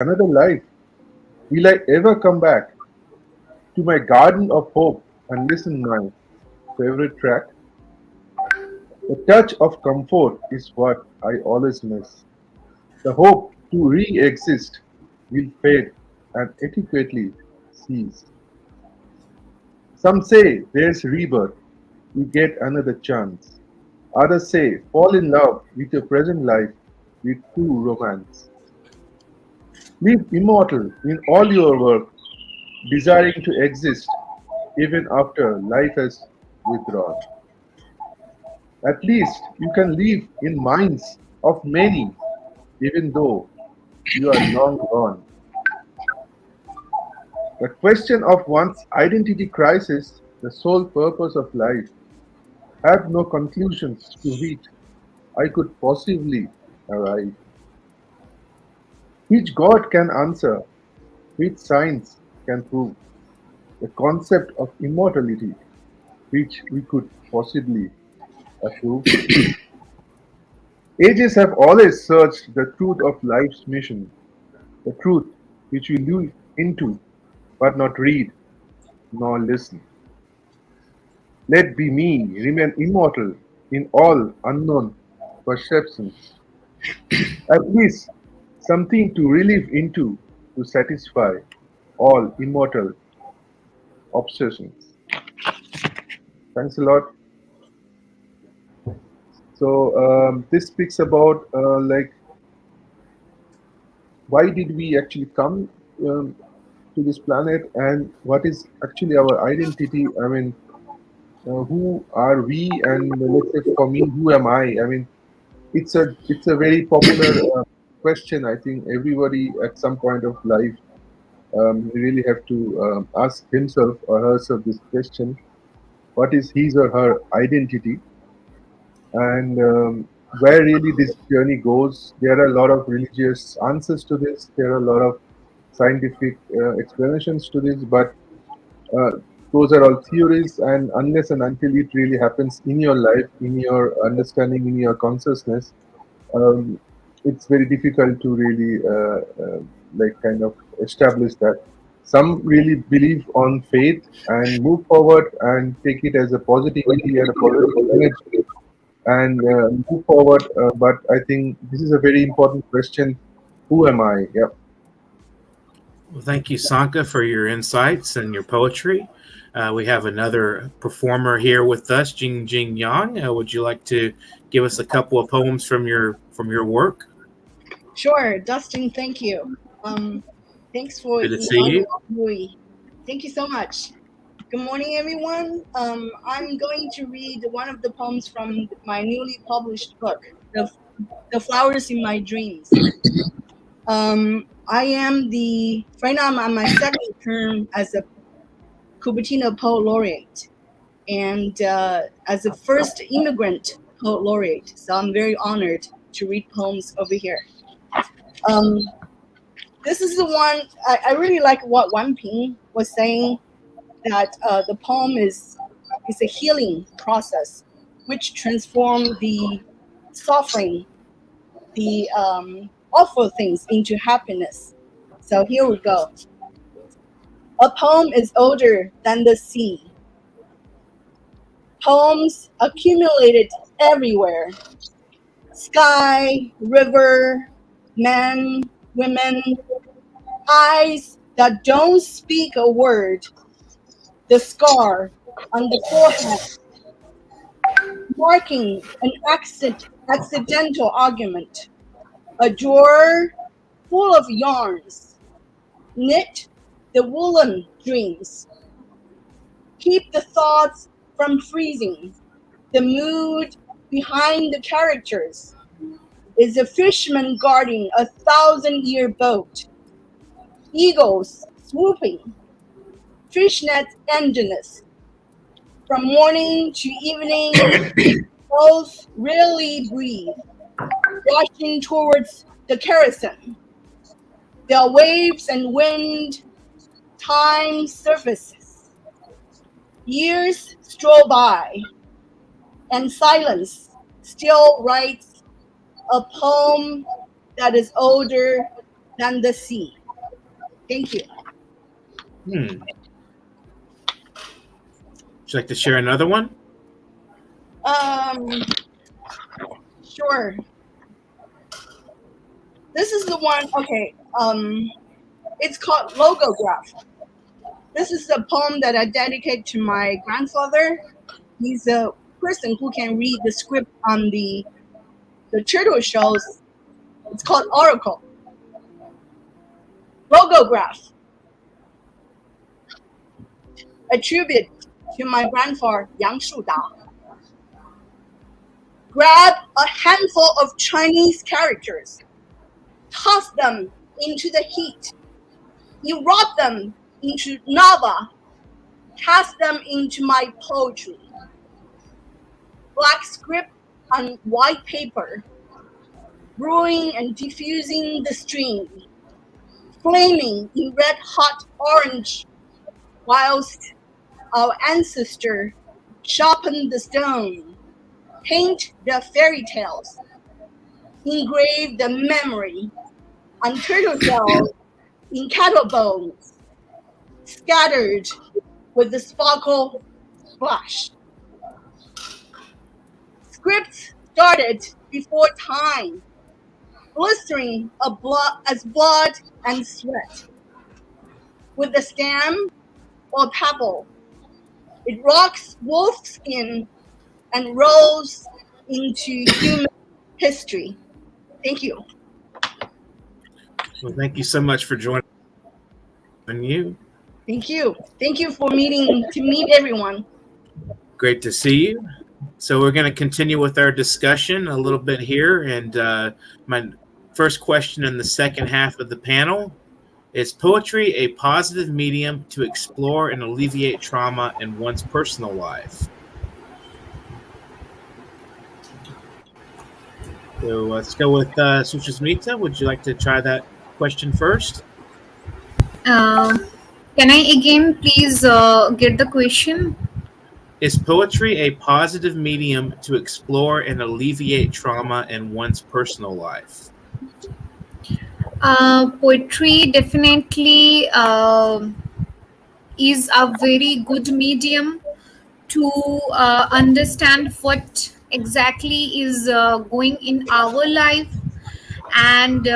Another life? Will I ever come back to my garden of hope and listen my favorite track? The touch of comfort is what I always miss. The hope to re-exist will fade and adequately cease. Some say there's rebirth, you get another chance. Others say fall in love with your present life with true romance. Live immortal in all your work, desiring to exist even after life has withdrawn. At least you can live in minds of many, even though you are long gone. The question of one's identity crisis, the sole purpose of life, have no conclusions to which I could possibly arrive. Which God can answer, which science can prove, the concept of immortality, which we could possibly approve. Ages have always searched the truth of life's mission, the truth which we live into but not read nor listen. Let be me remain immortal in all unknown perceptions, at least something to relive into to satisfy all immortal obsessions. Thanks a lot. So this speaks about why did we actually come um, to this planet and what is actually our identity. I mean, who are we? And let's say for me, who am I? I mean, it's a very popular question. I think everybody at some point of life really have to ask himself or herself this question: what is his or her identity? And where really this journey goes. There are a lot of religious answers to this. There are a lot of scientific explanations to this, but uh, those are all theories. And unless and until it really happens in your life, in your understanding, in your consciousness, um, it's very difficult to really like kind of establish that. Some really believe on faith and move forward and take it as a positivity and a positive energy and move forward. But I think this is a very important question. Who am I? Yeah. Well, thank you, Sanka, for your insights and your poetry. We have another performer here with us, Jing Jing Yang. Would you like to give us a couple of poems from your work? Sure, Dustin, thank you. Thanks for Good to the see you. honor. Thank you so much. Good morning, everyone. I'm going to read one of the poems from my newly published book, The Flowers in My Dreams. I am right now I'm on my second term as a Cupertino Poet Laureate and as the first immigrant Poet Laureate. So I'm very honored to read poems over here. This is the one I really like what Wan Ping was saying, that the poem is a healing process which transforms the suffering, the awful things into happiness. So here we go. A poem is older than the sea. Poems accumulated everywhere. Sky, river, men, women, eyes that don't speak a word, the scar on the forehead, marking an accidental argument, a drawer full of yarns, knit the woolen dreams, keep the thoughts from freezing, the mood behind the characters is a fisherman guarding a 1,000-year boat, eagles swooping, fishnets endless, from morning to evening, both rarely breathe, rushing towards the kerosene. There are waves and wind, time surfaces. Years stroll by, and silence still writes a poem that is older than the sea. Thank you. Would you like to share another one? Sure. This is the one. Okay. It's called Logograph. This is a poem that I dedicate to my grandfather. He's a person who can read the script on the turtle shells. It's called Oracle. Logograph. A tribute to my grandfather, Yang Shuda. Grab a handful of Chinese characters, toss them into the heat, erupt them into lava, cast them into my poetry. Black script on white paper, brewing and diffusing the stream, flaming in red-hot orange, whilst our ancestor sharpened the stone, paint the fairy tales, engrave the memory on turtle shells in cattle bones, scattered with the sparkle splash. Scripts started before time, blistering as blood and sweat. With the stem or pebble, it rocks wolf skin and rolls into human history. Thank you. Well, thank you so much for joining you. Thank you. Thank you for meet everyone. Great to see you. So we're going to continue with our discussion a little bit here. And my first question in the second half of the panel is: poetry a positive medium to explore and alleviate trauma in one's personal life? So let's go with Suchismita. Would you like to try that question first? Can I again please get the question? Is poetry a positive medium to explore and alleviate trauma in one's personal life? Poetry definitely is a very good medium to understand what exactly is going in our life. And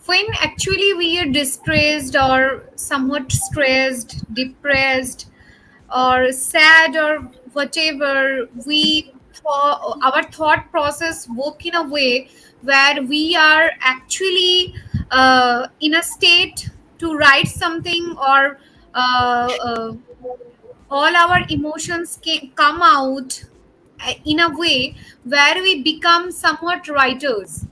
when actually we are distressed or somewhat stressed, depressed, or sad, or whatever, our thought process work in a way where we are actually in a state to write something, or all our emotions can come out in a way where we become somewhat writers.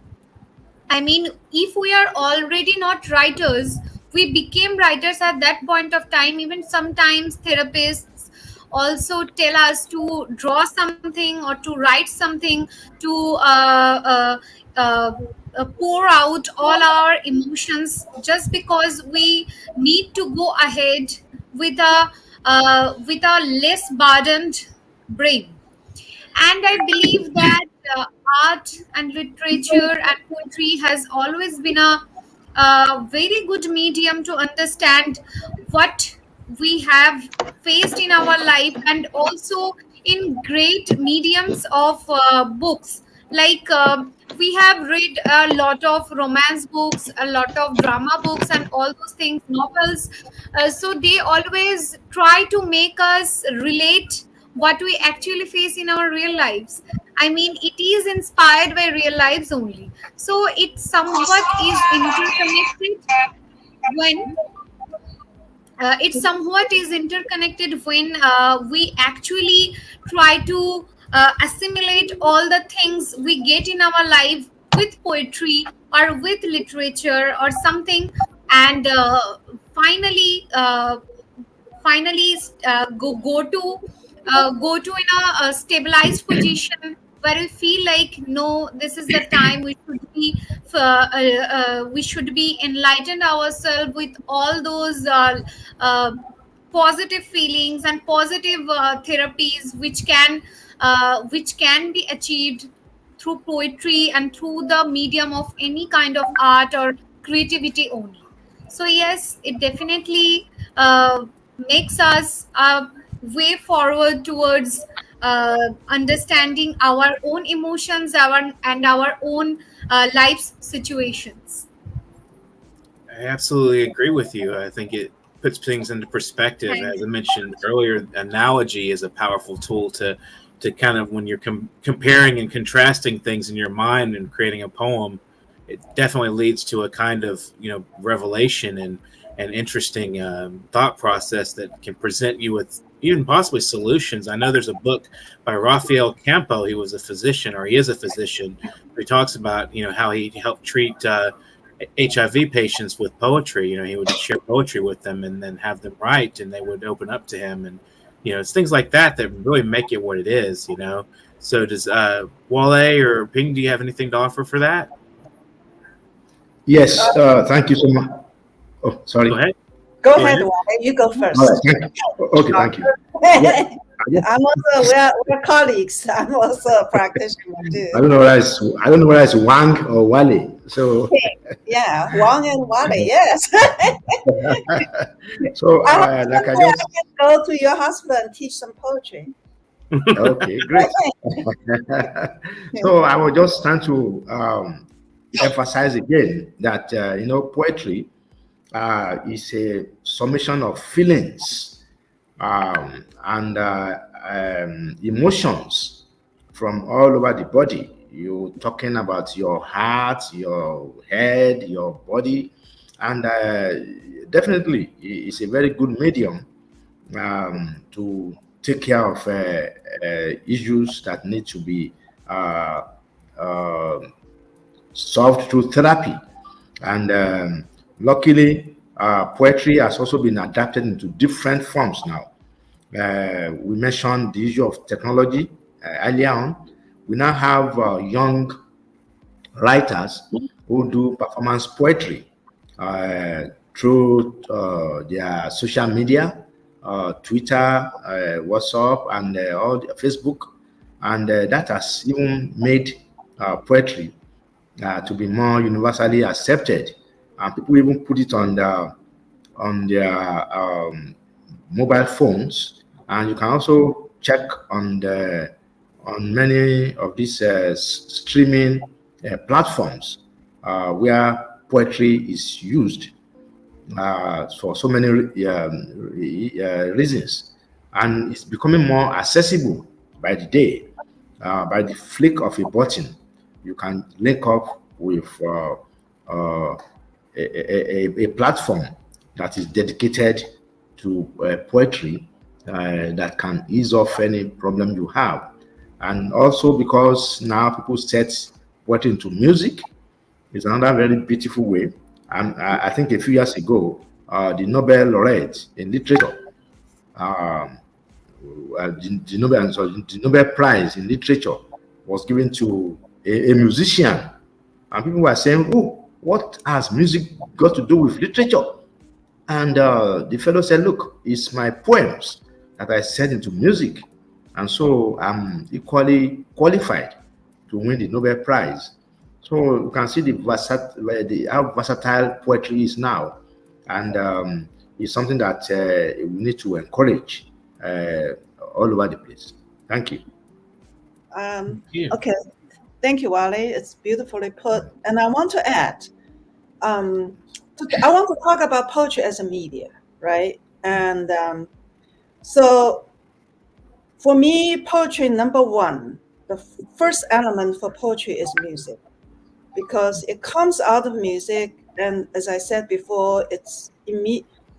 I mean, if we are already not writers, we became writers at that point of time. Even sometimes therapists also tell us to draw something or to write something to pour out all our emotions, just because we need to go ahead with a less burdened brain. And I believe that art and literature and poetry has always been a very good medium to understand what we have faced in our life, and also in great mediums of books. Like we have read a lot of romance books, a lot of drama books, and all those things, novels. So they always try to make us relate what we actually face in our real lives. I mean, it is inspired by real lives only. So it somewhat is interconnected when we actually try to assimilate all the things we get in our life with poetry or with literature or something, and finally go to in a stabilized position where we feel like, no, this is the time we should be enlightened ourselves with all those uh, positive feelings and positive therapies which can be achieved through poetry and through the medium of any kind of art or creativity only. So yes, it definitely makes us a way forward towards understanding our own emotions, our own life's situations. I absolutely agree with you. I think it puts things into perspective. Thank As I mentioned earlier, analogy is a powerful tool to kind of when you're comparing and contrasting things in your mind and creating a poem. It definitely leads to a kind of revelation and interesting thought process that can present you with even possibly solutions. I know there's a book by Rafael Campo. He was a physician, or he is a physician. He talks about how he helped treat HIV patients with poetry. He would share poetry with them and then have them write, and they would open up to him. And it's things like that that really make it what it is. So does Wale or Ping? Do you have anything to offer for that? Yes, thank you so much. Oh, sorry. Go ahead. Go ahead, Wale. You go first. All right, thank you. Okay, thank you. I'm also we're colleagues. I'm also a practitioner too. I don't know whether it's Wang or Wale. So Yeah, Wang and Wale. Yes. so I like I can just go to your hospital and teach some poetry. okay, great. So I was just trying to emphasize again that poetry is a summation of feelings and emotions from all over the body. You're talking about your heart, your head, your body, and definitely it's a very good medium to take care of issues that need to be solved through therapy. And luckily, poetry has also been adapted into different forms now. We mentioned the issue of technology earlier on. We now have young writers who do performance poetry through their social media, Twitter, WhatsApp, and all Facebook, and that has even made poetry to be more universally accepted. And people even put it on their mobile phones, and you can also check on many of these streaming platforms where poetry is used for so many reasons, and it's becoming more accessible by the day. By the flick of a button, you can link up with a platform that is dedicated to poetry that can ease off any problem you have. And also because now people set poetry into music is another very beautiful way. And I think a few years ago, the Nobel laureate in literature, the Nobel Prize in literature was given to a musician, and people were saying, "Oh, what has music got to do with literature?" And the fellow said, "Look, it's my poems that I set into music, and so I'm equally qualified to win the Nobel Prize." So you can see how versatile poetry is now, and it's something that we need to encourage all over the place. Thank you. Okay, thank you, Wale. It's beautifully put. And I want to add, I want to talk about poetry as a media, right? And so for me, poetry, number one, the first element for poetry is music, because it comes out of music. And as I said before, it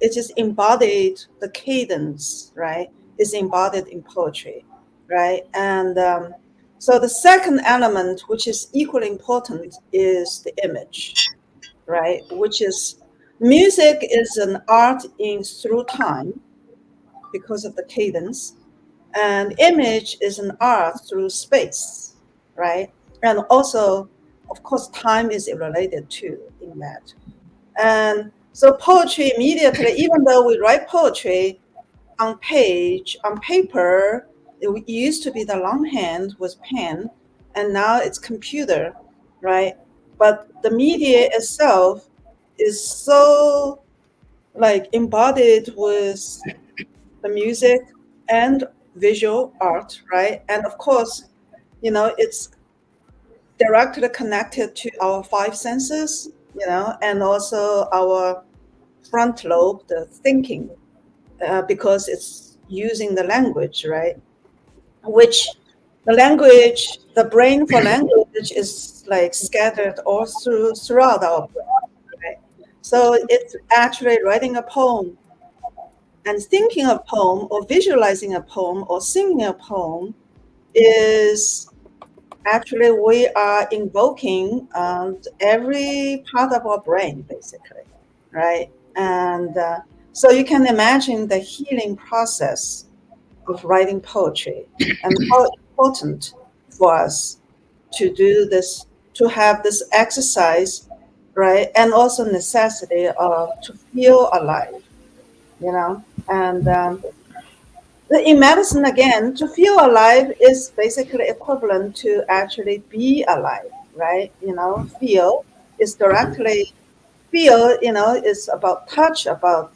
is embodied, the cadence, right, is embodied in poetry, right? And so the second element, which is equally important, is the image, right? Which is music is an art through time because of the cadence, and image is an art through space, right? And also, of course, time is related too in that. And so poetry immediately, even though we write poetry on paper, it used to be the longhand with pen, and now it's computer, right? But the media itself is so like embodied with the music and visual art, right? And of course, it's directly connected to our five senses, and also our front lobe, the thinking, because it's using the language, right? Which the brain for language is like scattered all throughout our brain, right? So it's actually writing a poem and thinking a poem or visualizing a poem or singing a poem is actually we are invoking every part of our brain, basically, right? And so you can imagine the healing process of writing poetry and how important for us to do this, to have this exercise, right? And also necessity to feel alive, and in medicine, again, to feel alive is basically equivalent to actually be alive, right? Feel is directly is about touch, about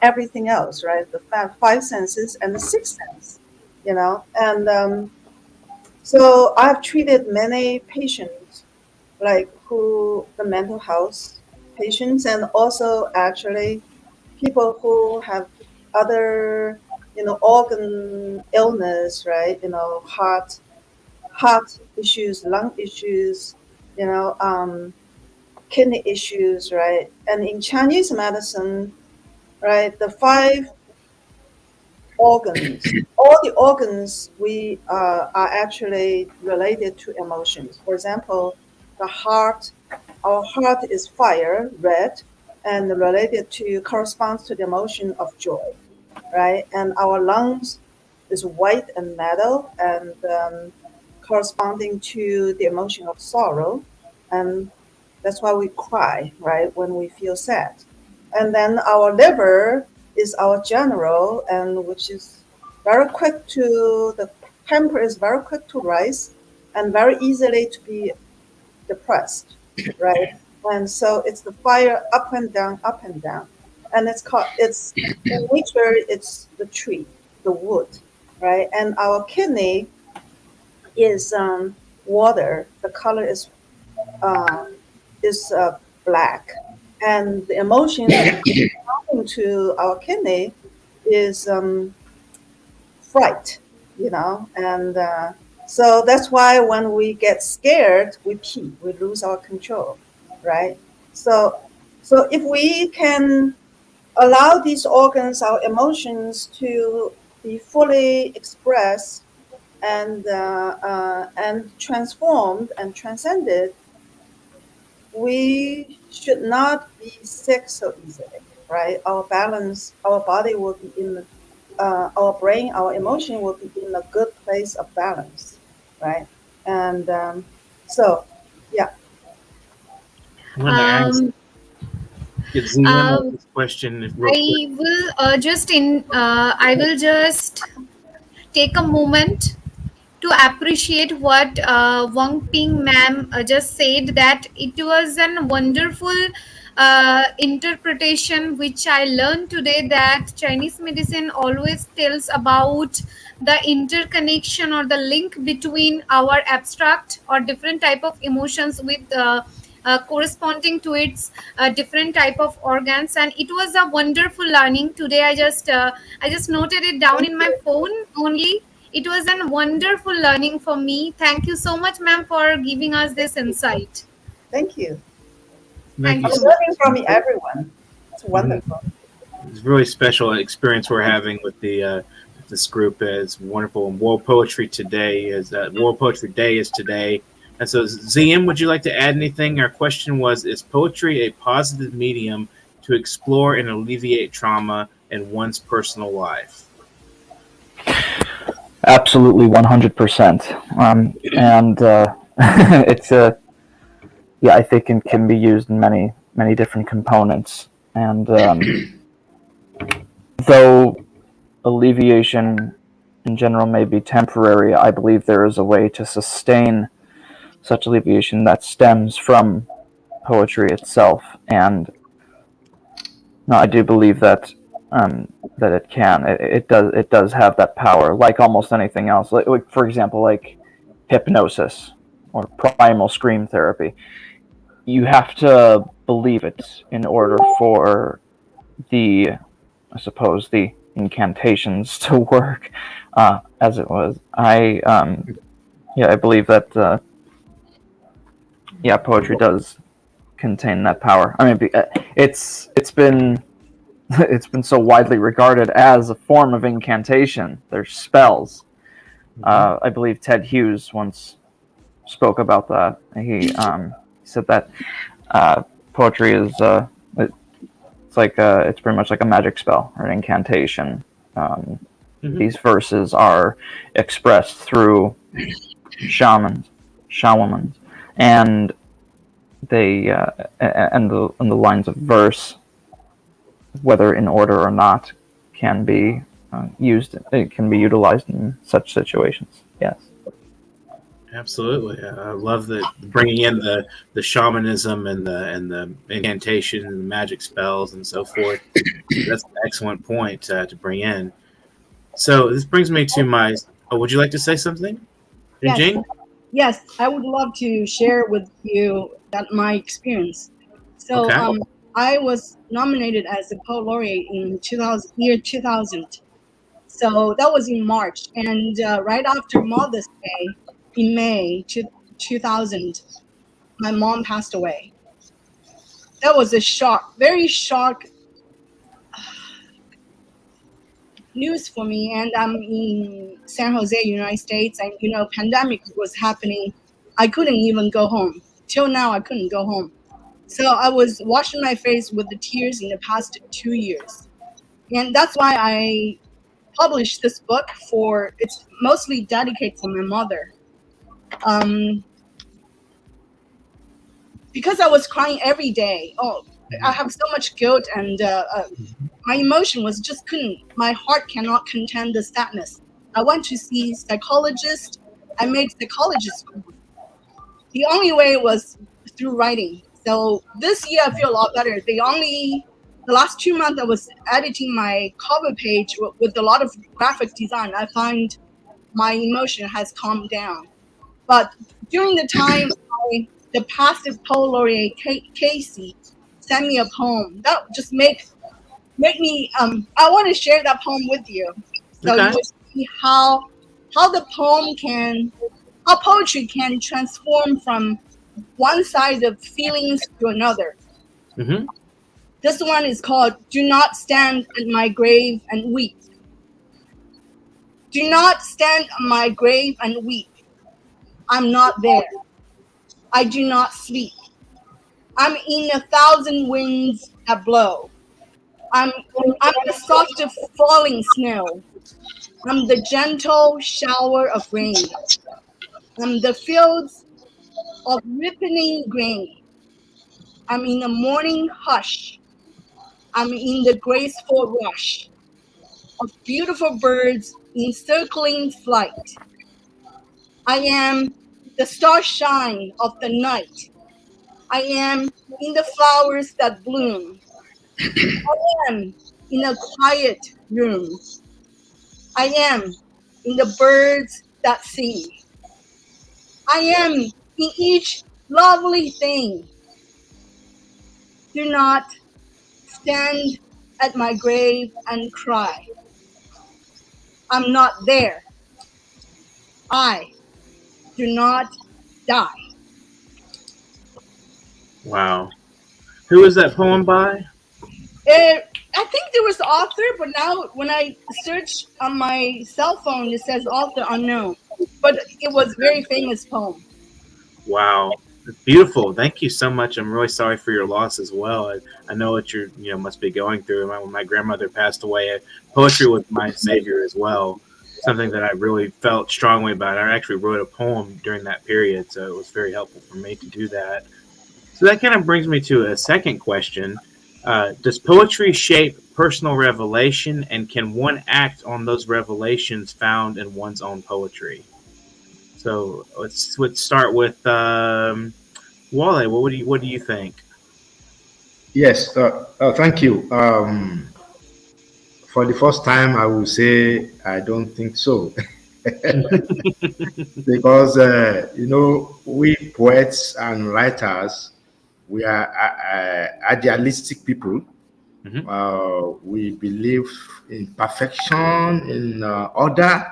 everything else, right? The five senses and the sixth sense, and so I've treated many patients, like who the mental health patients, and also actually people who have other organ illness, right? Heart issues, lung issues, kidney issues, right? And in Chinese medicine, right, the five organs, all the organs we are actually related to emotions. For example, the heart, our heart is fire, red, and corresponds to the emotion of joy, right? And our lungs is white and metal, and corresponding to the emotion of sorrow, and that's why we cry, right, when we feel sad. And then our liver is our general, and which is very quick to the temper is very quick to rise, and very easily to be depressed, right? And so it's the fire up and down, up and down. And it's in nature, it's the tree, the wood, right? And our kidney is water. The color uh, is black. And the emotion coming to our kidney is fright, and so that's why when we get scared, we pee, we lose our control, right? So if we can allow these organs, our emotions, to be fully expressed and transformed and transcended, we should not be sick so easily, right? Our balance, our body will be our brain, our emotion will be in a good place of balance, right? And so, yeah. I'm going to ask Um, ZM this question real quick. I will just take a moment to appreciate what Wang Ping ma'am just said, that it was a wonderful interpretation which I learned today, that Chinese medicine always tells about the interconnection or the link between our abstract or different type of emotions with corresponding to its different type of organs. And it was a wonderful learning today. I just noted it down Thank in my you. phone only. It was a wonderful learning for me. Thank you so much, ma'am, for giving us Thank this you. insight. Thank you. Thank Thank you you I'm so so much. learning from much. everyone. It's Mhm. wonderful. It's a really special experience we're having with this group. It's wonderful. And World Poetry Day is today. And so, ZM, would you like to add anything? Our question was: is poetry a positive medium to explore and alleviate trauma in one's personal life? Absolutely, 100%. And it's yeah, I think it can be used in many different components. And though alleviation in general may be temporary, I believe there is a way to sustain such alleviation that stems from poetry itself. And no, I do believe that that it can. It does have that power, like almost anything else. Like for example, like hypnosis or primal scream therapy. You have to believe it in order for the, I suppose, the incantations to work, as it was. I believe that poetry does contain that power. I mean, it's been it's been so widely regarded as a form of incantation. There's spells. I believe Ted Hughes once spoke about that. He said that poetry is it's pretty much like a magic spell or an incantation. These verses are expressed through shamans, and they and the lines of verse, whether in order or not, can be used. It can be utilized in such situations. Yes. Absolutely, I love that, bringing in the shamanism and the incantation and the magic spells and so forth. That's an excellent point to bring in. So this brings me to my. Oh, would you like to say something, Jing? Yes, I would love to share with you my experience. So Okay. I was nominated as a poet laureate in 2000. So that was in March, and right after Mother's Day, in May 2000, my mom passed away. That was a very shock news for me. And I'm in San Jose, United States, and pandemic was happening. I couldn't even go home. Till now, I couldn't go home. So I was washing my face with the tears in the past 2 years. And that's why I published this book. It's mostly dedicated for my mother. Because I was crying every day. Oh, I have so much guilt, and my emotion was just my heart cannot contain the sadness. I went to see psychologist. I made psychologist. The only way was through writing. So this year I feel a lot better. The last 2 months I was editing my cover page with a lot of graphic design. I find my emotion has calmed down. But during the time, the passive poet laureate Casey sent me a poem that just make me. I want to share that poem with you, so you will see how poetry can transform from one side of feelings to another. Mm-hmm. This one is called "Do Not Stand at My Grave and Weep." Do not stand at my grave and weep. I'm not there. I do not sleep. I'm in 1,000 winds that blow. I'm the soft falling snow. I'm the gentle shower of rain. I'm the fields of ripening grain. I'm in the morning hush. I'm in the graceful rush of beautiful birds in circling flight. I am the starshine of the night. I am in the flowers that bloom. I am in a quiet room. I am in the birds that sing. I am in each lovely thing. Do not stand at my grave and cry. I'm not there. I do not die. Wow. Who is that poem by? I think there was author, but now when I search on my cell phone, it says author unknown. But it was a very famous poem. Wow. Beautiful. Thank you so much. I'm really sorry for your loss as well. I know what you must be going through. When my grandmother passed away, poetry was my savior as well. Something that I really felt strongly about. I actually wrote a poem during that period, so it was very helpful for me to do that. So that kind of brings me to a second question. Does poetry shape personal revelation, and can one act on those revelations found in one's own poetry? So let's start with Wale, what do you think? Yes, thank you. For the first time, I will say I don't think so. Because, we poets and writers, we are idealistic people. Mhm. We believe in perfection, in order,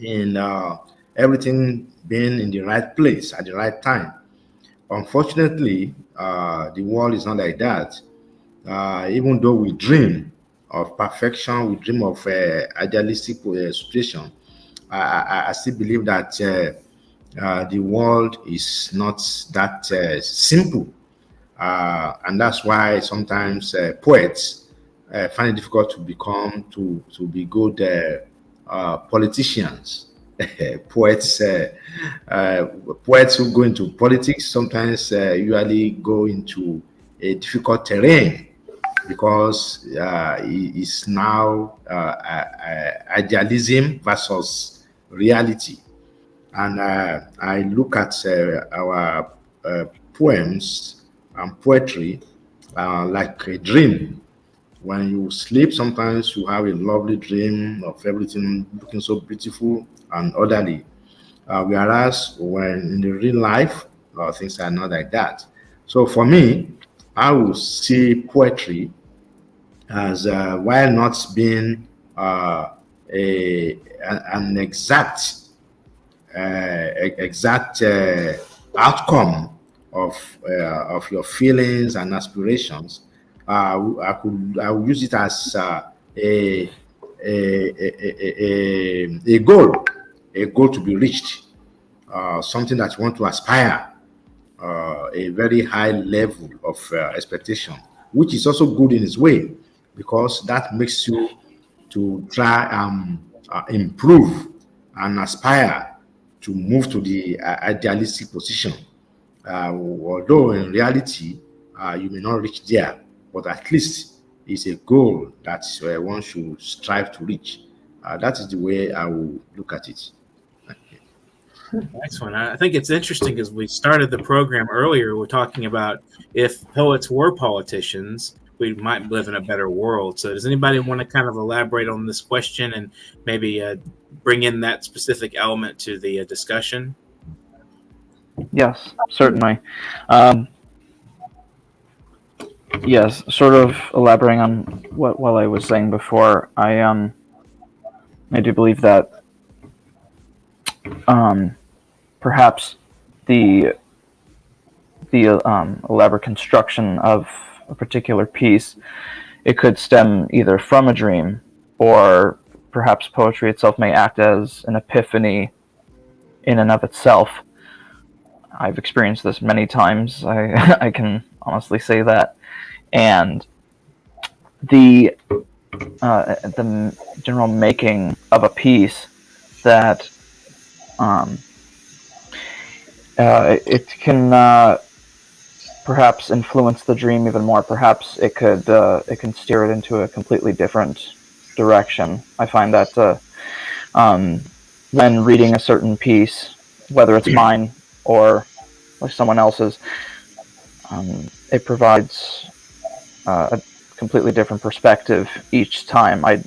in everything being in the right place at the right time. Unfortunately, the world is not like that. Even though we dream of perfection, we dream of idealistic situation, I still believe that the world is not that simple. And that's why sometimes poets find it difficult to become to be good politicians. poets uh, Poets who go into politics sometimes usually go into a difficult terrain because it's now idealism versus reality. And I look at our poems and poetry like a dream. When you sleep, sometimes you have a lovely dream of everything looking so beautiful and orderly. Whereas when in the real life, things are not like that. So for me, I would see poetry as while not being an exact outcome of your feelings and aspirations, I would use it as a goal to be reached, something that you want to aspire, a very high level of expectation, which is also good in its way because that makes you to try and improve and aspire to move to the idealistic position. Although in reality, you may not reach there, but at least it's a goal that one should strive to reach. That is the way I will look at it. Next one. I think it's interesting as we started the program earlier, we're talking about if poets were politicians, we might live in a better world. So, does anybody want to kind of elaborate on this question and maybe bring in that specific element to the discussion? Yes, certainly. Yes, sort of elaborating on what I was saying before. I do believe that perhaps the elaborate construction of a particular piece, it could stem either from a dream, or perhaps poetry itself may act as an epiphany in and of itself. I've experienced this many times. I can honestly say that. And the general making of a piece that it can perhaps influence the dream even more. Perhaps it can steer it into a completely different direction. I find that when reading a certain piece, whether it's mine or someone else's, it provides a completely different perspective each time. I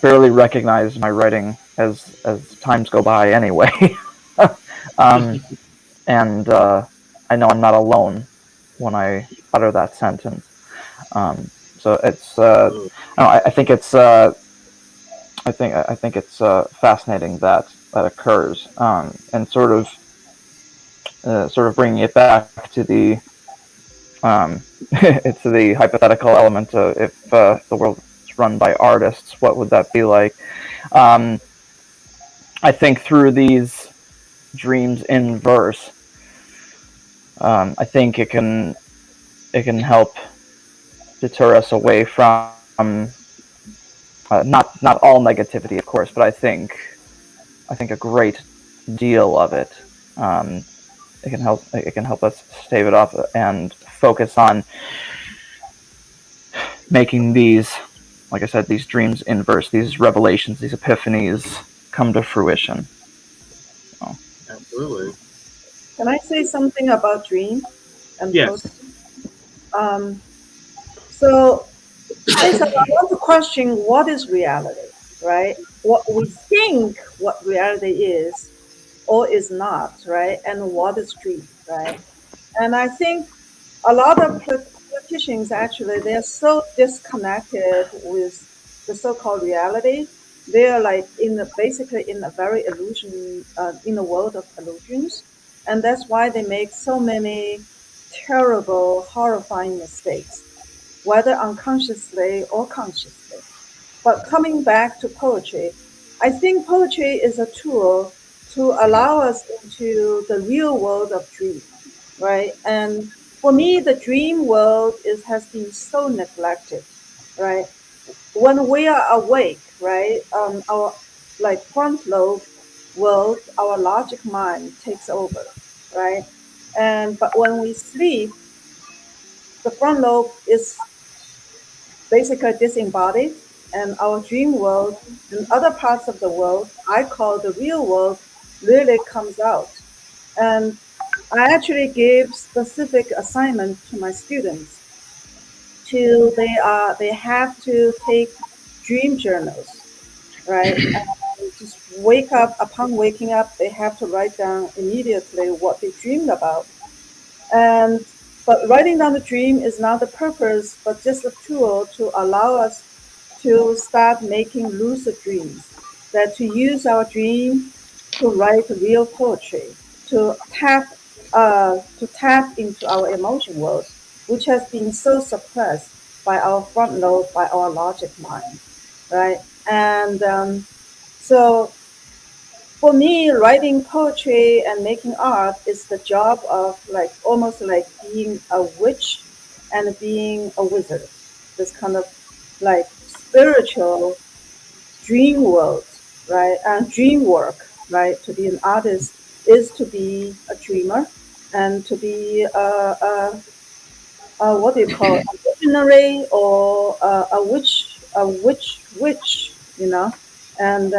barely recognize my writing as times go by anyway. And I know I'm not alone when I utter that sentence. So it's I think it's fascinating that occurs, and sort of bringing it back to the it's the hypothetical element of if the world is run by artists, what would that be like? I think through these dreams in verse, I think it can help deter us away from not all negativity, of course, but I think a great deal of it. It can help us stave it off and focus on making these, like I said, these dreams in verse, these revelations, these epiphanies come to fruition. Absolutely. Can I say something about dream and Yes. poetry? So basically, I want to question what is reality, right? What we think what reality is or is not, right? And what is dream, right? And I think a lot of politicians actually they're so disconnected with the so-called reality. They are like basically in a very illusion in a world of illusions, and that's why they make so many terrible, horrifying mistakes, whether unconsciously or consciously. But coming back to poetry, I think poetry is a tool to allow us into the real world of dream, right? And for me, the dream world has been so neglected, right? When we are awake, right, our like front lobe world, our logic mind takes over, right? And but when we sleep, the front lobe is basically disembodied, and our dream world and other parts of the world I call the real world really comes out. And I actually give specific assignment to my students to they have to take dream journals, right? And just wake up upon waking up they have to write down immediately what they dreamed about. And but writing down the dream is not the purpose, but just a tool to allow us to start making lucid dreams. That to use our dream to write real poetry, to tap into our emotion world, which has been so suppressed by our front lobe, by our logic mind, right? And so for me, writing poetry and making art is the job of like almost like being a witch and being a wizard. This kind of like spiritual dream world, right? And dream work, right? To be an artist is to be a dreamer and to be what do you call it? A visionary or witch, you know? And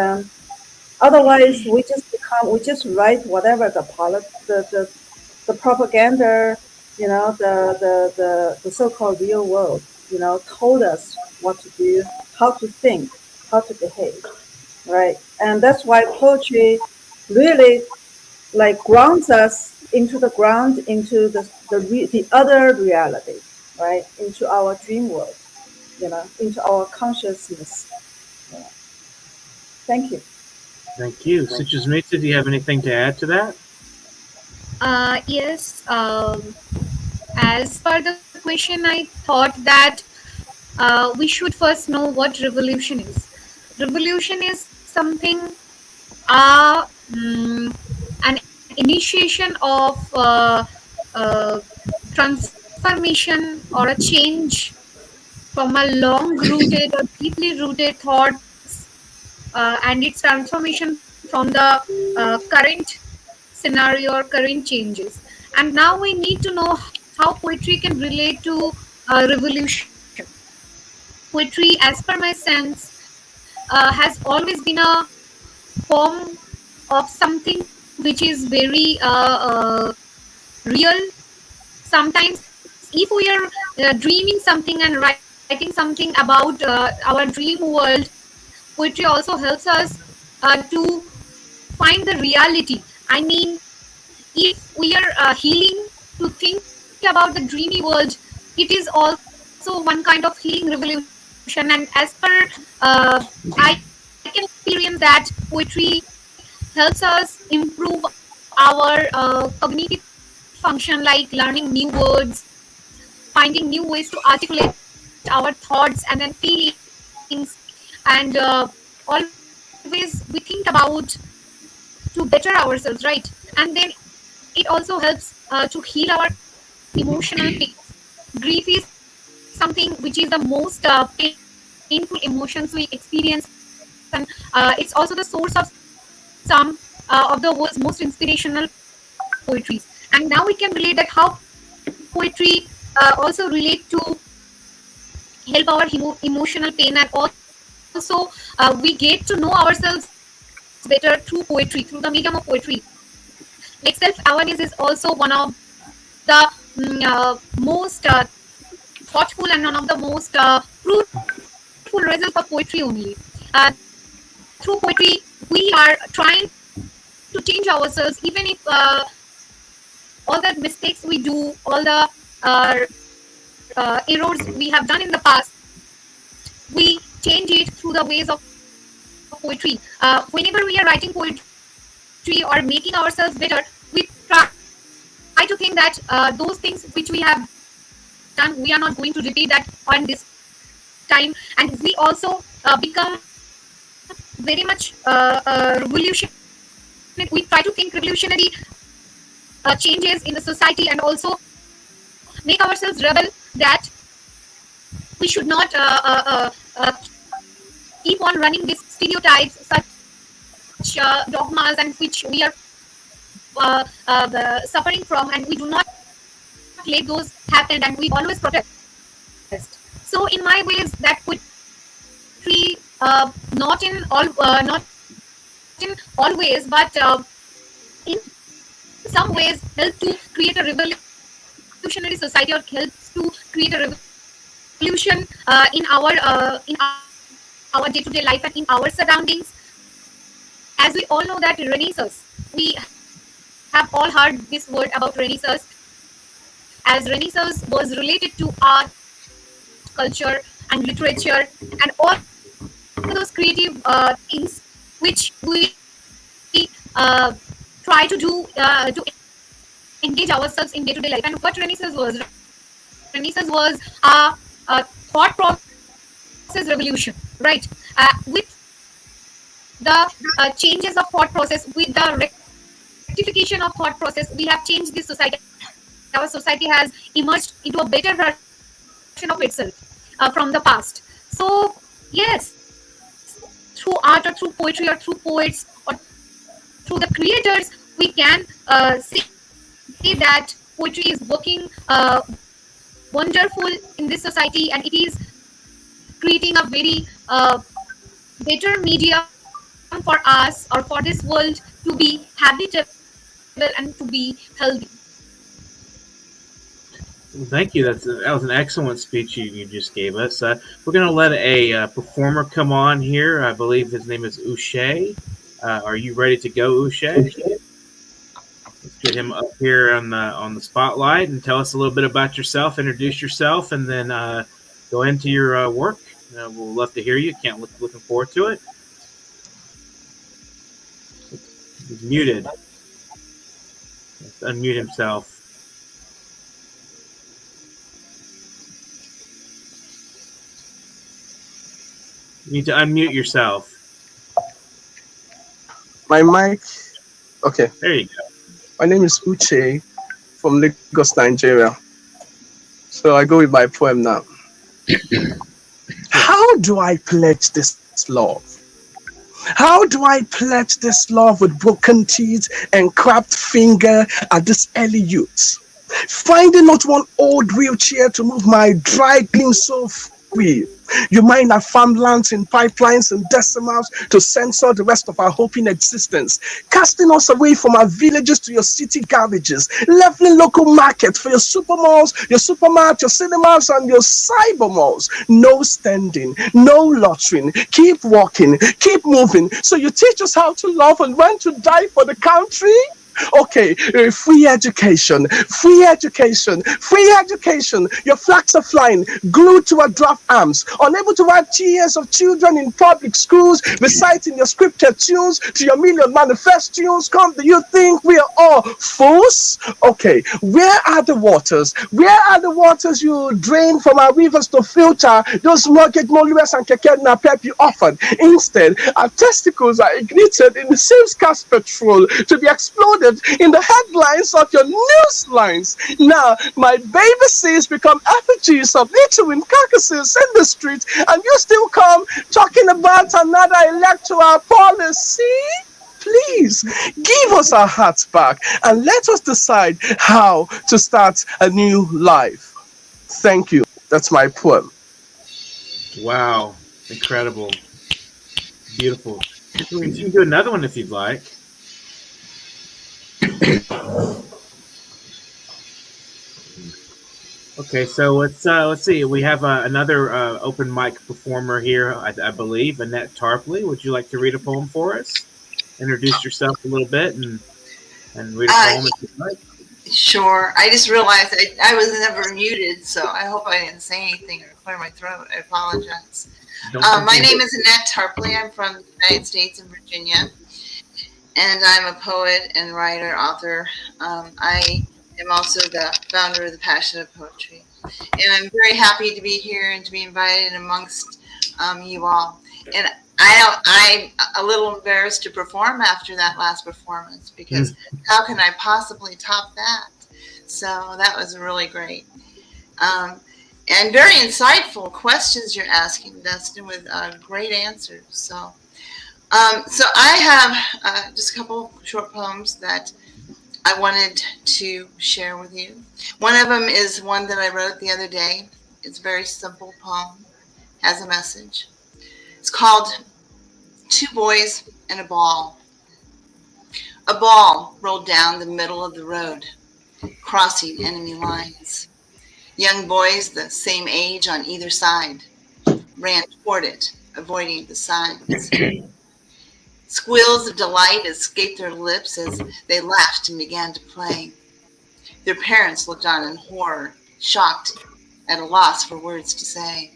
otherwise, we just write whatever the propaganda, you know, the so-called real world, you know, told us what to do, how to think, how to behave, right? And that's why poetry really like grounds us into the ground, into the other reality, right? Into our dream world, you know, into our consciousness. Yeah. Thank you. Thank you. Suchismita, do you have anything to add to that? Yes. As per the question, I thought that we should first know what revolution is. Revolution is something, an initiation of transformation or a change from a long rooted or deeply rooted thoughts, and its transformation from the current scenario or current changes. And now we need to know how poetry can relate to revolution. Poetry, as per my sense, has always been a form of something which is very real. Sometimes, if we are dreaming something and writing something about our dream world, poetry also helps us to find the reality. I mean, if we are healing to think about the dreamy world, it is also one kind of healing revolution. And as per I can experience that poetry helps us improve our cognitive function, like learning new words, finding new ways to articulate our thoughts and then feelings. And always we think about to better ourselves, right? And then it also helps to heal our emotional pain. Grief is something which is the most painful emotions we experience, and it's also the source of some of the world's most inspirational poetries. And now we can relate that how poetry also relate to help our emotional pain, and also we get to know ourselves better through poetry, through the medium of poetry. And Like self-awareness is also one of the most thoughtful and one of the most fruitful results of poetry only. Through poetry, we are trying to change ourselves, even if all the mistakes we do, all the errors we have done in the past, we change it through the ways of poetry. Whenever we are writing poetry or making ourselves better, we try to think that those things which we have done, we are not going to repeat that on this time, and we also become very much revolutionary. We try to think revolutionary changes in the society, and also make ourselves rebel that we should not keep on running these stereotypes, such dogmas, and which we are suffering from, and we do not let those happen, and we always protest. So in my ways, that poetry, not in all ways, but in some ways help to create a revolutionary society, or helps to create a revolution in our day-to-day life and in our surroundings. As we all know that Renaissance, we have all heard this word about Renaissance, as Renaissance was related to art, culture, and literature, and all those creative things which we try to do to engage ourselves in day-to-day life. And what Renaissance was a thought process revolution, right? With the changes of thought process, with the rectification of thought process, we have changed this society. Our society has emerged into a better version of itself from the past. So yes, through art, or through poetry, or through poets, or through the creators, we can see that poetry is working wonderful in this society, and it is creating a very better medium for us, or for this world, to be habitable and to be healthy. Well, thank you. That was an excellent speech you just gave us. We're going to let a performer come on here. I believe his name is Uche. Are you ready to go, Uche? Let's get him up here on the spotlight and tell us a little bit about yourself. Introduce yourself, and then go into your work. We'll love to hear you. Looking forward to it. He's muted. Let's unmute himself. You need to unmute yourself. My mic. Okay. There you go. My name is Uche from Lagos, Nigeria. So I go with my poem now. How do I pledge this love? How do I pledge this love with broken teeth and cracked finger at this early youth? Finding not one old wheelchair to move my dry gleam so free. You mine our farmlands in pipelines and decimals to censor the rest of our hoping existence, casting us away from our villages to your city garbages, leveling local markets for your supermalls, your supermarkets, your cinemas, and your cyber malls. No standing, no lottering. Keep walking, keep moving. So you teach us how to love and when to die for the country? Okay, free education, free education, free education. Your flags are flying, glued to our draft arms, unable to wipe tears of children in public schools, reciting your scripted tunes to your million manifest tunes. Come, do you think we are all fools? Okay, where are the waters? Where are the waters you drain from our rivers to filter those rugged molluets and keke napep you offered? Instead, our testicles are ignited in the same scarce petrol to be exploded in the headlines of your news lines. Now, my baby seas become effigies of littering carcasses in the streets, and you still come talking about another electoral policy? Please, give us our hearts back and let us decide how to start a new life. Thank you. That's my poem. Wow. Incredible. Beautiful. You can do another one if you'd like. Okay, so let's see. We have another open mic performer here, I believe, Annette Tarpley. Would you like to read a poem for us? Introduce yourself a little bit and read a poem if you'd like. Sure. I just realized I was never muted, so I hope I didn't say anything or clear my throat. I apologize. My name is Annette Tarpley. I'm from the United States and Virginia, and I'm a poet and writer, author. I am also the founder of the Passion of Poetry, and I'm very happy to be here and to be invited amongst you all. And I'm a little embarrassed to perform after that last performance because how can I possibly top that? So that was really great. And very insightful questions you're asking, Dustin, with great answers. So I have just a couple short poems that I wanted to share with you. One of them is one that I wrote the other day. It's a very simple poem, has a message. It's called Two Boys and a Ball. A ball rolled down the middle of the road, crossing enemy lines. Young boys the same age on either side ran toward it, avoiding the signs. Squeals of delight escaped their lips as they laughed and began to play. Their parents looked on in horror, shocked, at a loss for words to say.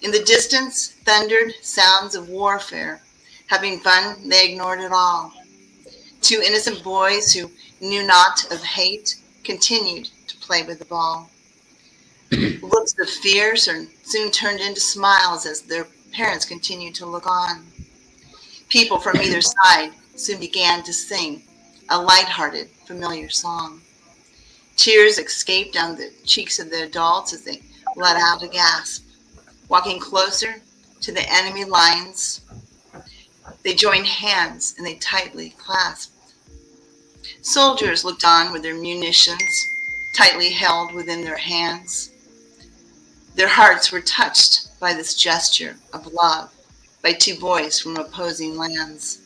In the distance thundered sounds of warfare. Having fun, they ignored it all. Two innocent boys who knew not of hate continued to play with the ball. Looks of fear soon turned into smiles as their parents continued to look on. People from either side soon began to sing a lighthearted, familiar song. Tears escaped down the cheeks of the adults as they let out a gasp. Walking closer to the enemy lines, they joined hands and they tightly clasped. Soldiers looked on with their munitions tightly held within their hands. Their hearts were touched by this gesture of love by two boys from opposing lands.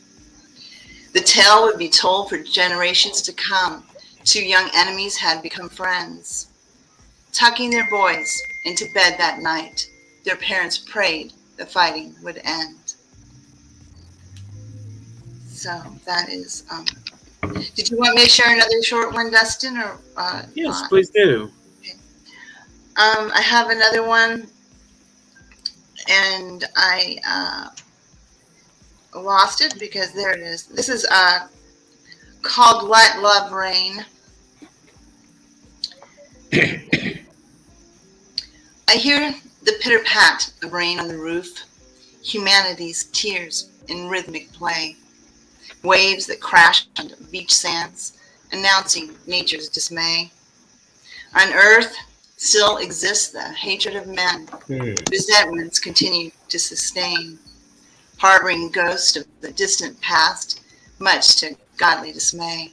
The tale would be told for generations to come. Two young enemies had become friends. Tucking their boys into bed that night, their parents prayed the fighting would end. So that is, did you want me to share another short one, Dustin? Or yes, please do. Okay. I have another one, and I lost it because there it is. This is called Let Love Rain. I hear the pitter-pat of rain on the roof, humanity's tears in rhythmic play, waves that crash on beach sands, announcing nature's dismay. On earth still exists the hatred of men, resentments continue to sustain, harboring ghosts of the distant past, much to godly dismay.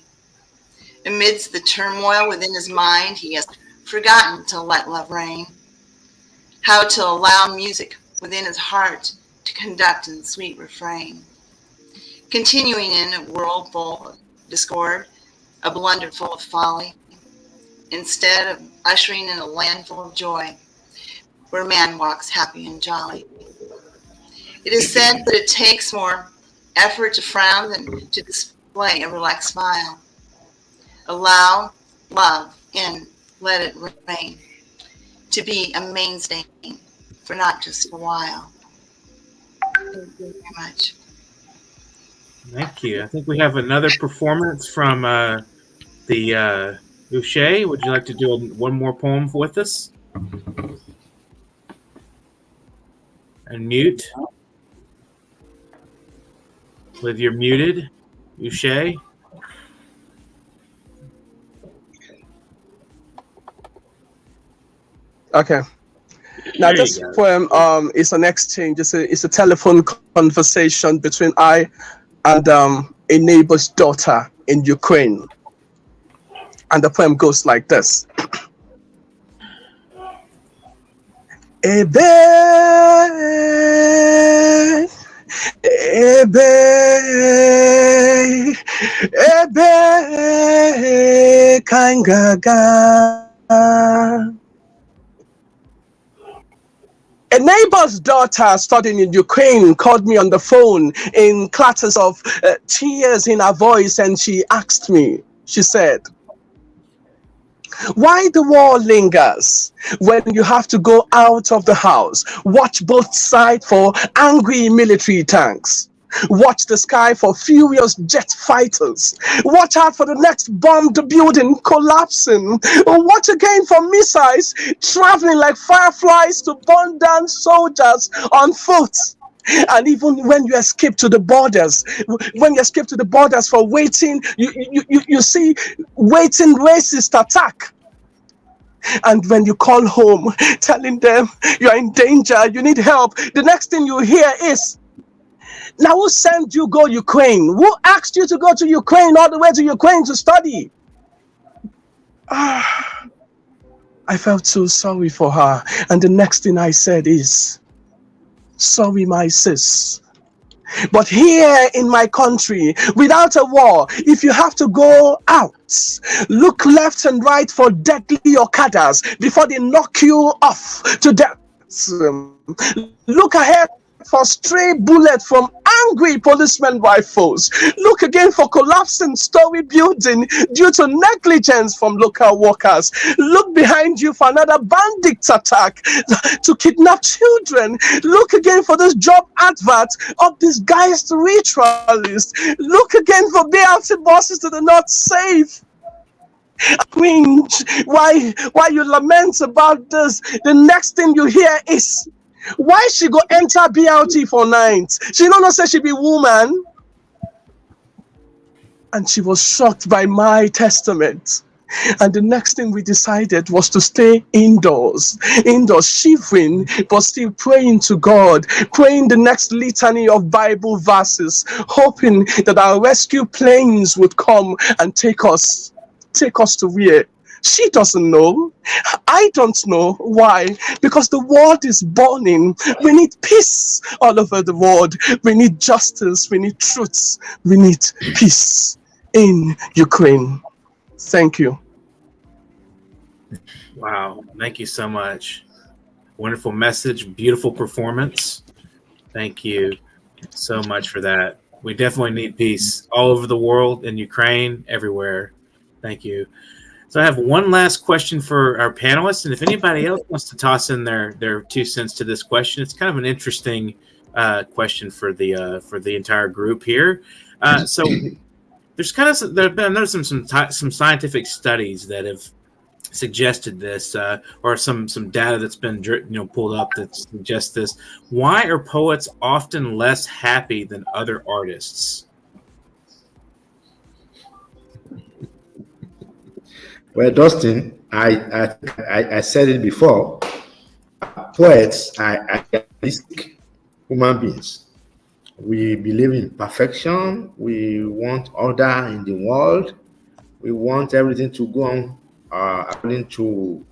Amidst the turmoil within his mind, he has forgotten to let love reign, how to allow music within his heart to conduct in sweet refrain. Continuing in a world full of discord, a blunder full of folly, instead of ushering in a land full of joy, where man walks happy and jolly. It is said that it takes more effort to frown than to display a relaxed smile. Allow love in, let it rain, to be a mainstay for not just a while. Thank you very much. Thank you. I think we have another performance from the Uche. Would you like to do one more poem with us? And mute. With your muted, Uche. Okay. Now, this poem is an exchange. It's a telephone conversation between I and a neighbor's daughter in Ukraine. And the poem goes like this. Ebe, ebe, ebe, kangaga. A neighbor's daughter studying in Ukraine called me on the phone in clatters of tears in her voice, and she asked me, she said, why the war lingers when you have to go out of the house, watch both sides for angry military tanks, watch the sky for furious jet fighters, watch out for the next bombed building collapsing, watch again for missiles traveling like fireflies to burn down soldiers on foot. And even when you escape to the borders, for waiting, you see waiting racist attack. And when you call home telling them you're in danger, you need help, the next thing you hear is, now who sent you go Ukraine? Who asked you to go to Ukraine, all the way to Ukraine to study? I felt so sorry for her. And the next thing I said is, sorry, my sis. But here in my country, without a war, if you have to go out, look left and right for deadly Okadas before they knock you off to death. Look ahead for stray bullets from angry policemen rifles. Look again for collapsing story building due to negligence from local workers. Look behind you for another bandit attack to kidnap children. Look again for this job advert of disguised ritualists. Look again for BLT buses that are not safe. Cringe. Why you lament about this? The next thing you hear is, why she go enter BLT for night? She don't know say she be woman. And she was shocked by my testament. And the next thing we decided was to stay indoors, shivering, but still praying to God, praying the next litany of Bible verses, hoping that our rescue planes would come and take us to where? She doesn't know. I don't know. Why? Because the world is burning. We need peace all over the world. We need justice. We need truth. We need peace in Ukraine. Thank you. Wow. Thank you so much. Wonderful message. Beautiful performance. Thank you so much for that. We definitely need peace all over the world, in Ukraine, everywhere. Thank you. So I have one last question for our panelists, and if anybody else wants to toss in their 2 cents to this question, it's kind of an interesting question for the entire group here. So there's some scientific studies that have suggested this, or some data that's been pulled up that suggests this. Why are poets often less happy than other artists? Well, Dustin, I said it before. Poets are idealistic human beings. We believe in perfection. We want order in the world. We want everything to go on according to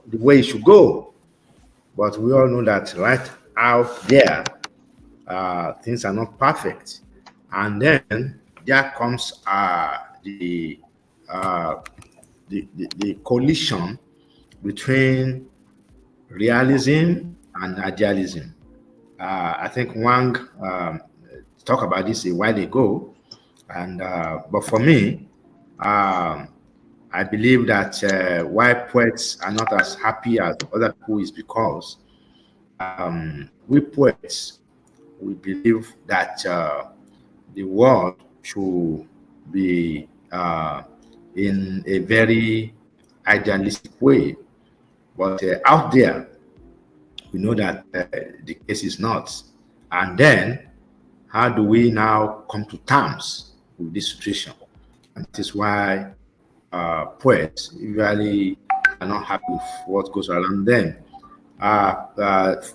the way it should go. But we all know that right out there, things are not perfect. And then there comes the collision between realism and idealism. I think Wang talked about this a while ago, and but for me, I believe that why poets are not as happy as other people is because we poets, we believe that the world should be in a very idealistic way, but out there, we know that the case is not. And then, how do we now come to terms with this situation? And this is why poets usually are not happy with what goes around them.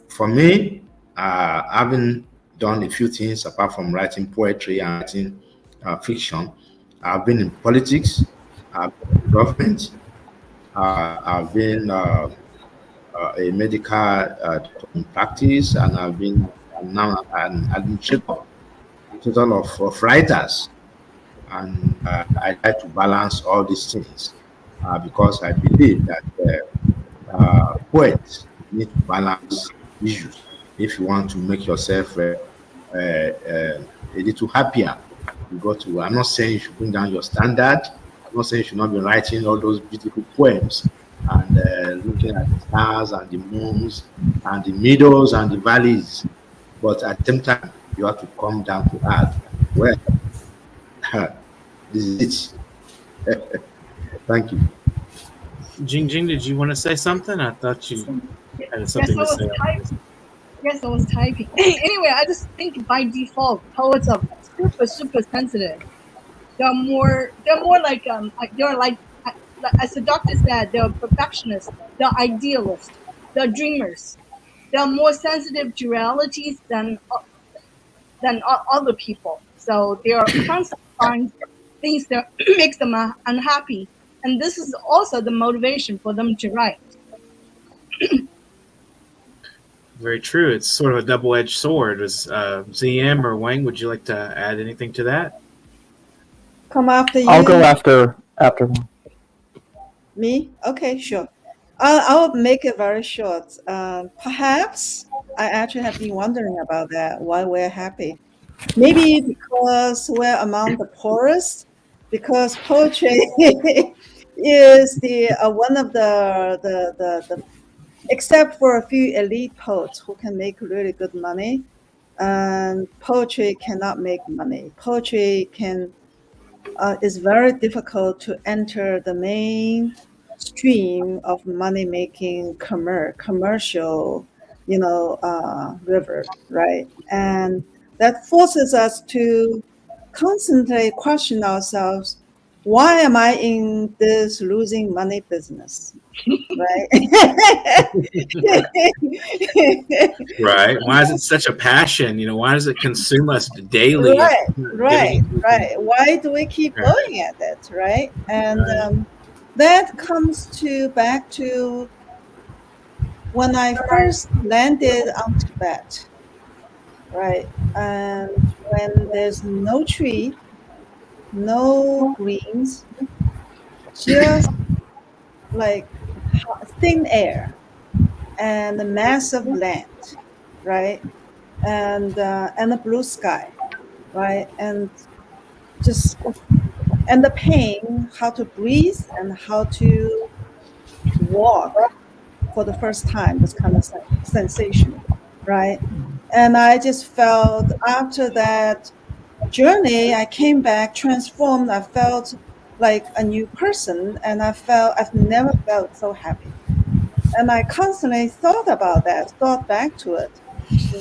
For me, having done a few things apart from writing poetry and writing fiction, I've been in politics, I've been in government, I've been a medical doctor in practice, and I've been now an administrator of writers. And I try to balance all these things because I believe that poets need to balance issues. If you want to make yourself a little happier, you got to. I'm not saying you should bring down your standard. I'm not saying you should not be writing all those beautiful poems and looking at the stars and the moons and the meadows and the valleys. But at the same time, you have to come down to earth. Well, this is it. Thank you. Jing, did you want to say something? I thought you had Yes, something I to was say. typing. Yes, I was typing. Anyway, I just think by default, poets are super sensitive. They're more like they're like as the doctor said, they're perfectionists, they're idealists, they're dreamers. They're more sensitive to realities than other people. So they're constantly find things that makes them unhappy, and this is also the motivation for them to write. Very true. It's sort of a double-edged sword. Is ZM or Wang, would you like to add anything to that? Come after you. I'll go after. Me? Okay, sure. I'll make it very short. Perhaps I actually have been wondering about that, why we're happy. Maybe because we're among the poorest, because poetry is the one of the except for a few elite poets who can make really good money, and poetry cannot make money. Poetry is very difficult to enter the main stream of money-making commercial, river, right? And that forces us to constantly question ourselves, why am I in this losing money business? Right? Right. Why is it such a passion? Why does it consume us daily? Right. Why do we keep going at it, right? And that comes back to when I first landed on Tibet, right? And when there's no tree, no greens, just like thin air and a massive land, right? And a blue sky, right? And the pain, how to breathe and how to walk for the first time, this kind of sensation, right? And I just felt after that journey, I came back transformed. I felt like a new person, and I've never felt so happy. And I constantly thought about that, thought back to it.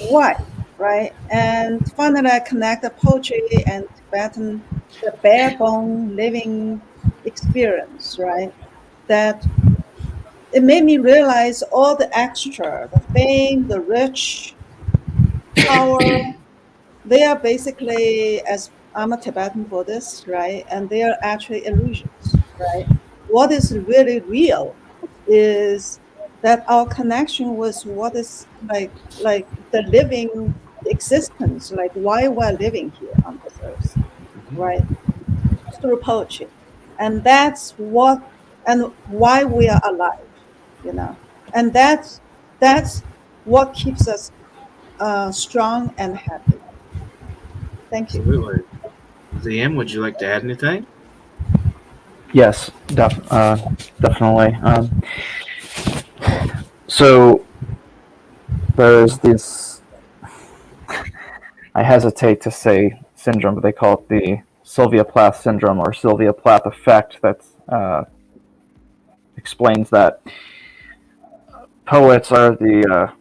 Why? Right? And finally I connected poetry and Tibetan, the bare bone living experience, right? That it made me realize all the extra, the fame, the rich, power, they are basically, as I'm a Tibetan Buddhist, right? And they are actually illusions, right? What is really real is that our connection with what is like the living existence, like why we're living here on this earth, right? Through poetry. And that's what, and why we are alive, And that's what keeps us strong and happy. Thank you. Absolutely. ZM, would you like to add anything? Yes, definitely. So there's this, I hesitate to say syndrome, but they call it the Sylvia Plath syndrome or Sylvia Plath effect, that explains that poets are they're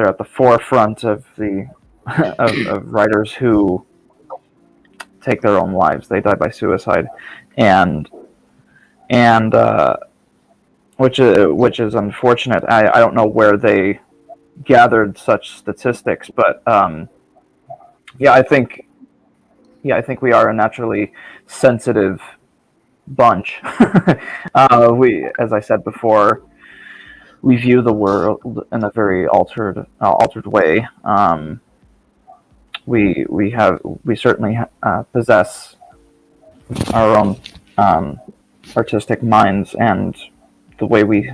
at the forefront of the of writers who take their own lives. They die by suicide, and which is unfortunate. I don't know where they gathered such statistics, but I think we are a naturally sensitive bunch. We, as I said before, we view the world in a very altered way. We certainly possess our own artistic minds, and the way we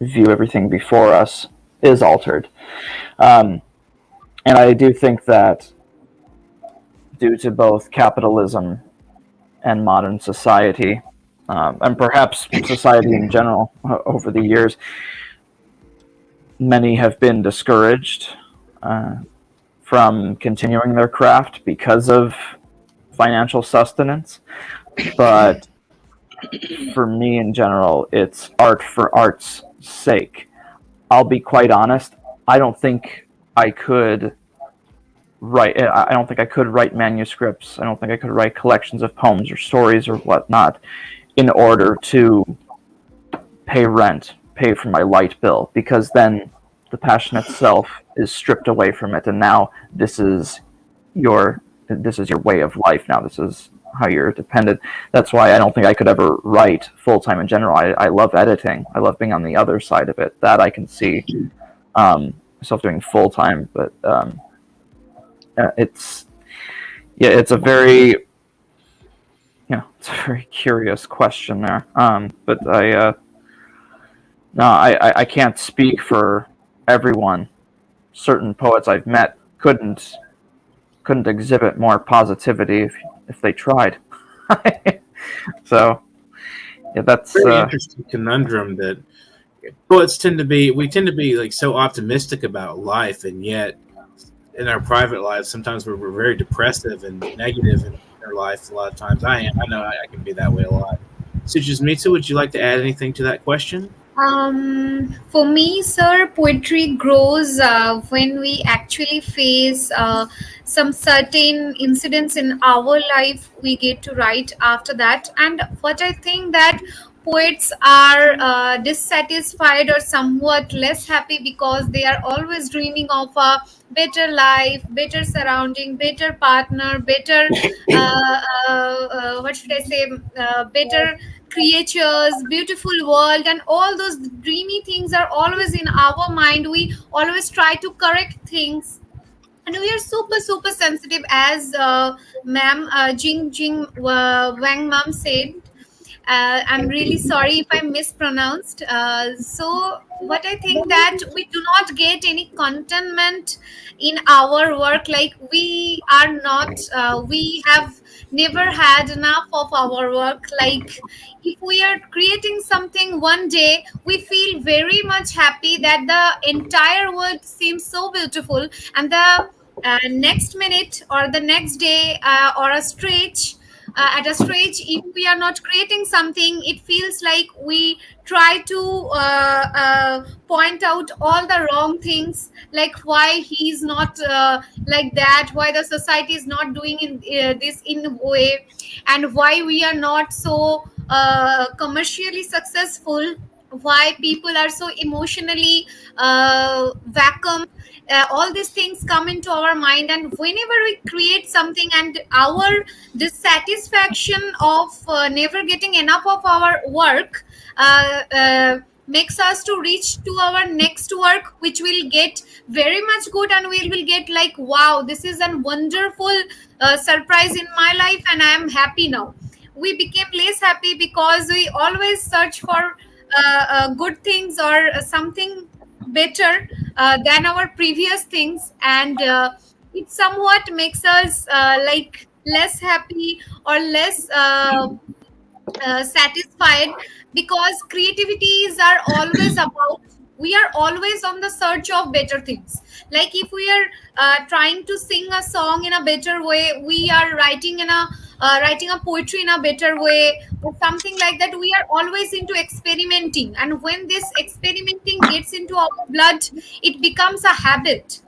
view everything before us is altered. And I do think that due to both capitalism and modern society, and perhaps society in general over the years, many have been discouraged from continuing their craft because of financial sustenance. But for me in general, it's art for art's sake. I'll be quite honest, I don't think I could write manuscripts. I don't think I could write collections of poems or stories or whatnot in order to pay rent, pay for my light bill, because then the passion itself is stripped away from it, and now this is your way of life. Now this is how you're dependent. That's why I don't think I could ever write full time in general. I love editing. I love being on the other side of it. That I can see myself doing full time, but it's a very curious question there. But I can't speak for everyone. Certain poets I've met couldn't exhibit more positivity if they tried. So that's very interesting conundrum that poets tend to be like so optimistic about life, and yet in our private lives sometimes we're very depressive and negative in our life. A lot of times I know I can be that way a lot. Suchismita, would you like to add anything to that question? For me, sir, poetry grows when we actually face some certain incidents in our life. We get to write after that. And what I think that poets are dissatisfied or somewhat less happy because they are always dreaming of a better life, better surrounding, better partner, better better creatures, beautiful world, and all those dreamy things are always in our mind. We always try to correct things, and we are super sensitive, as ma'am Jing Wang ma'am said. I'm really sorry if I mispronounced. So what I think that we do not get any contentment in our work. Like we are not, we have never had enough of our work. Like if we are creating something one day, we feel very much happy that the entire world seems so beautiful, and the next minute or the next day or a stretch at a stretch, if we are not creating something, it feels like we try to point out all the wrong things, like why he's not like that, why the society is not doing this in a way, and why we are not so commercially successful, why people are so emotionally vacuum. All these things come into our mind, and whenever we create something and our dissatisfaction of never getting enough of our work makes us to reach to our next work, which will get very much good, and we will get like, wow, this is a wonderful surprise in my life, and I am happy now. We became less happy because we always search for good things or something better than our previous things, and it somewhat makes us like less happy or less satisfied, because creativities are always about, we are always on the search of better things. Like if we are trying to sing a song in a better way, we are writing a poetry in a better way or something like that. We are always into experimenting, and when this experimenting gets into our blood, it becomes a habit,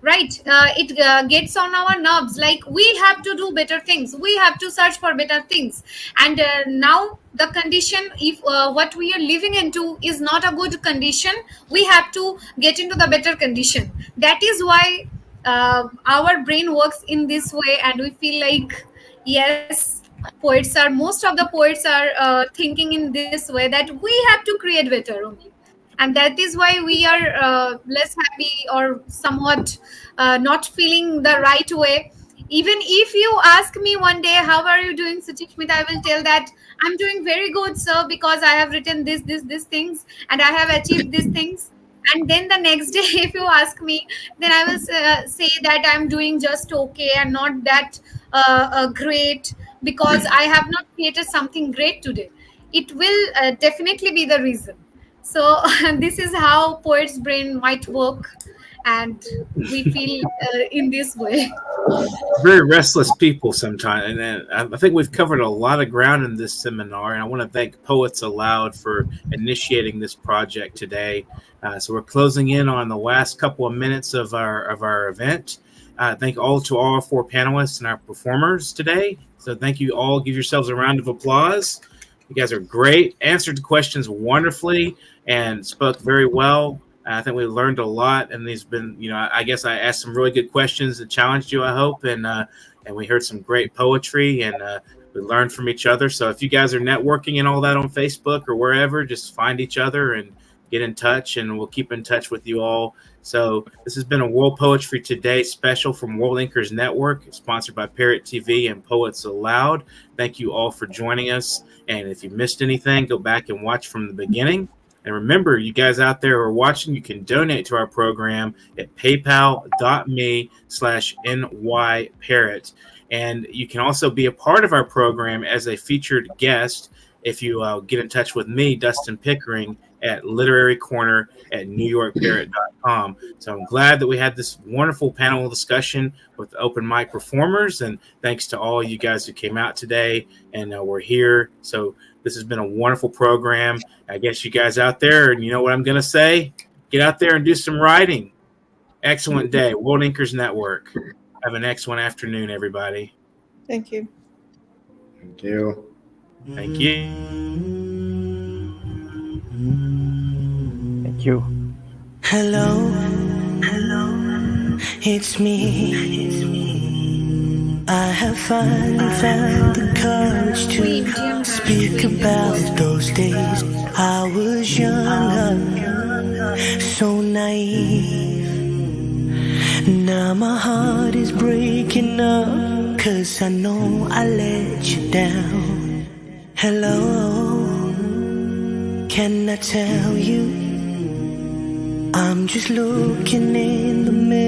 right? It gets on our nerves, like we have to do better things, we have to search for better things. And now the condition, if what we are living into is not a good condition, we have to get into the better condition. That is why our brain works in this way, and we feel like, yes, most of the poets are thinking in this way, that we have to create better only. And that is why we are less happy or somewhat not feeling the right way. Even if you ask me one day, how are you doing, Suchismita, I will tell that I'm doing very good, sir, because I have written these things, and I have achieved these things, And then the next day, if you ask me, then I will say that I'm doing just okay and not that great, because I have not created something great today. It will definitely be the reason. So this is how poet's brain might work, and we feel in this way. Very restless people sometimes, and then I think we've covered a lot of ground in this seminar, and I want to thank Poets Aloud for initiating this project today. So we're closing in on the last couple of minutes of our event. Thank all our 4 panelists and our performers today. So thank you all. Give yourselves a round of applause. You guys are great, answered the questions wonderfully, and spoke very well. I think we learned a lot, and these been, I guess I asked some really good questions that challenged you, I hope, and we heard some great poetry, and we learned from each other. So if you guys are networking and all that on Facebook or wherever, just find each other and get in touch, and we'll keep in touch with you all. So this has been a World Poetry Today special from World Inkers Network, sponsored by Parrot TV and Poets Aloud. Thank you all for joining us, and if you missed anything, go back and watch from the beginning. And remember, you guys out there who are watching, you can donate to our program at paypal.me/nyparrot. And you can also be a part of our program as a featured guest if you get in touch with me, Dustin Pickering, at literarycorner@newyorkparrot.com. So I'm glad that we had this wonderful panel discussion with open mic performers. And thanks to all you guys who came out today and were here. So this has been a wonderful program. I guess you guys out there, and you know what I'm going to say? Get out there and do some writing. Excellent day. World Inkers Network. Have an excellent afternoon, everybody. Thank you. Thank you. Thank you. Thank you. Hello, it's me. I have finally found the courage to speak about those days. I was younger, so naive. Now my heart is breaking up, 'cause I know I let you down. Hello, can I tell you? I'm just looking in the mirror.